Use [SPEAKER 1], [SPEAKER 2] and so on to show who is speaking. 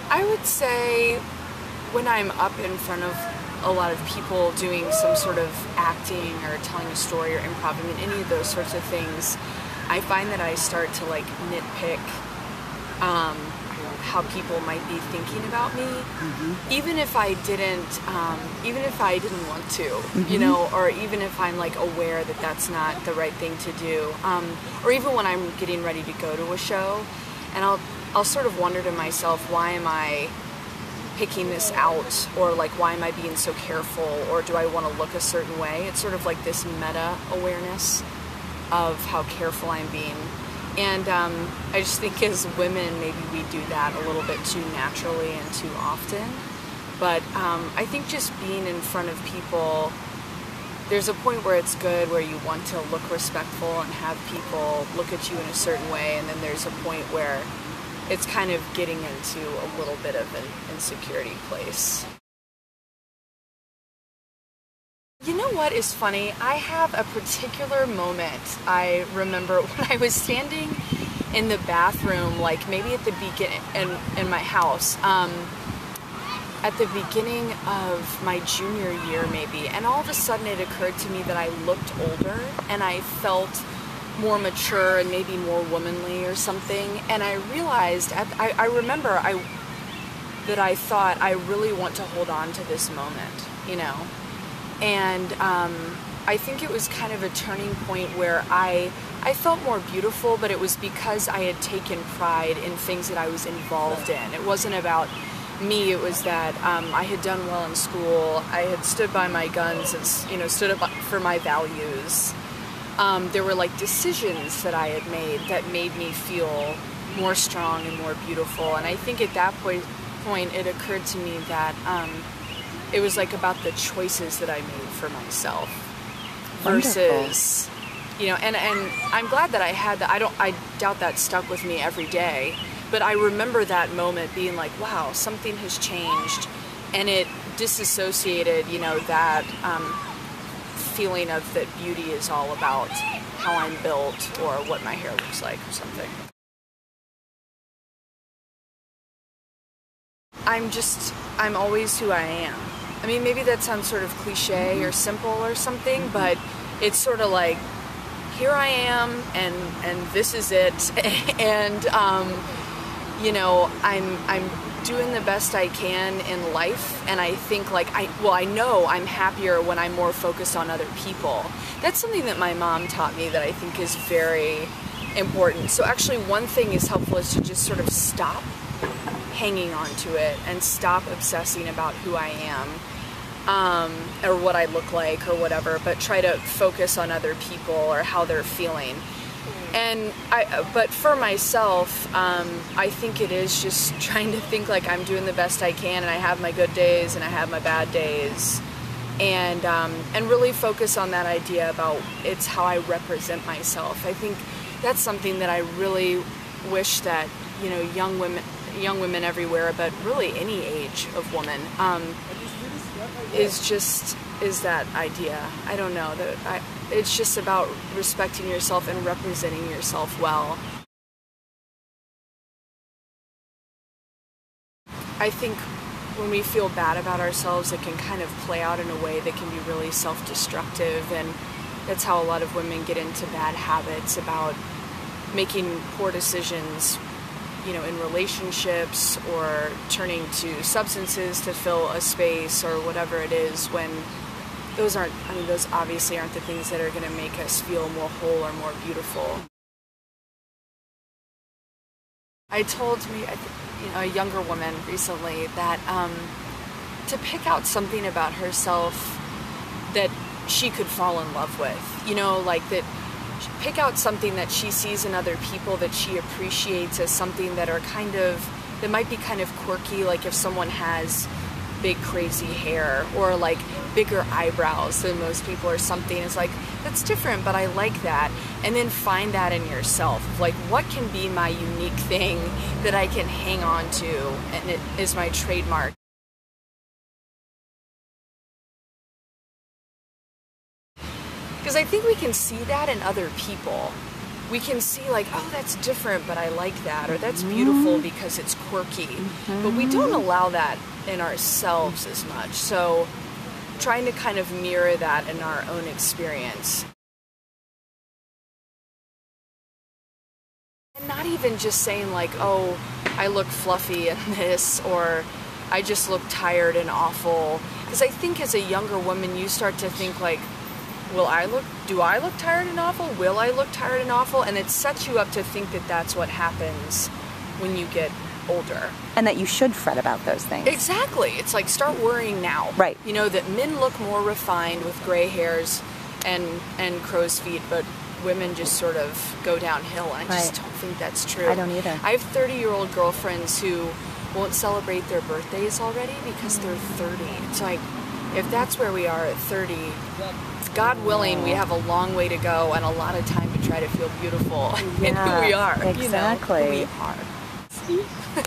[SPEAKER 1] I would say when I'm up in front of a lot of people doing some sort of acting or telling a story or improv, I mean, any of those sorts of things, I find that I start to like nitpick how people might be thinking about me, even if I didn't want to, you know, or even if I'm like aware that that's not the right thing to do, or even when I'm getting ready to go to a show, and I'll sort of wonder to myself, why am I picking this out, or like why am I being so careful, or do I want to look a certain way? It's sort of like this meta awareness of how careful I'm being. And I just think as women, maybe we do that a little bit too naturally and too often. But I think just being in front of people, there's a point where it's good, where you want to look respectful and have people look at you in a certain way, and then there's a point where it's kind of getting into a little bit of an insecurity place. You know what is funny? I have a particular moment I remember when I was standing in the bathroom, like maybe at the beginning, in my house, at the beginning of my junior year maybe, and all of a sudden it occurred to me that I looked older and I felt more mature and maybe more womanly or something, and I realized, I remember that I thought, I really want to hold on to this moment, you know? And I think it was kind of a turning point where I felt more beautiful, but it was because I had taken pride in things that I was involved in. It wasn't about me, it was that I had done well in school, I had stood by my guns and, you know, stood up for my values. There were like decisions that I had made that made me feel more strong and more beautiful, and I think at that point it occurred to me that it was like about the choices that I made for myself versus, you know, and I'm glad that I had that. I doubt that stuck with me every day, but I remember that moment being like, wow, something has changed, and it disassociated, you know, that feeling of that beauty is all about how I'm built or what my hair looks like or something. I'm always who I am. I mean, maybe that sounds sort of cliche or simple or something, but it's sort of like, here I am, and this is it, and you know, I'm doing the best I can in life, and I think like I know I'm happier when I'm more focused on other people. That's something that my mom taught me that I think is very important. So actually, one thing is helpful is to just sort of stop hanging on to it and stop obsessing about who I am, or what I look like or whatever, but try to focus on other people or how they're feeling. And but for myself, I think it is just trying to think like I'm doing the best I can, and I have my good days and I have my bad days, and really focus on that idea about it's how I represent myself. I think that's something that I really wish that, you know, young women everywhere, but really any age of woman, is that idea. I don't know, it's just about respecting yourself and representing yourself well. I think when we feel bad about ourselves, it can kind of play out in a way that can be really self-destructive, and that's how a lot of women get into bad habits about making poor decisions, you know, in relationships, or turning to substances to fill a space or whatever it is, when those obviously aren't the things that are going to make us feel more whole or more beautiful. I told a younger woman recently that to pick out something about herself that she could fall in love with, you know, like that. Pick out something that she sees in other people that she appreciates as something that might be kind of quirky, like if someone has big crazy hair or like bigger eyebrows than most people or something. It's like, that's different, but I like that. And then find that in yourself. Like, what can be my unique thing that I can hang on to, and it is my trademark. Because I think we can see that in other people. we can see like, oh, that's different, but I like that, or that's beautiful because it's quirky. But we don't allow that in ourselves as much. So trying to kind of mirror that in our own experience. And not even just saying like, oh, I look fluffy in this, or I just look tired and awful. Because I think as a younger woman, you start to think like, do I look tired and awful? Will I look tired and awful? And it sets you up to think that that's what happens when you get older.
[SPEAKER 2] And that you should fret about those things.
[SPEAKER 1] Exactly. It's like, start worrying now.
[SPEAKER 2] Right.
[SPEAKER 1] You know, that men look more refined with gray hairs and crow's feet, but women just sort of go downhill. And I just don't think that's true.
[SPEAKER 2] I don't either.
[SPEAKER 1] I have 30-year-old girlfriends who won't celebrate their birthdays already because they're 30. It's like, if that's where we are at 30, God willing, we have a long way to go and a lot of time to try to feel beautiful in who we are.
[SPEAKER 2] Exactly.
[SPEAKER 1] You know, who we are.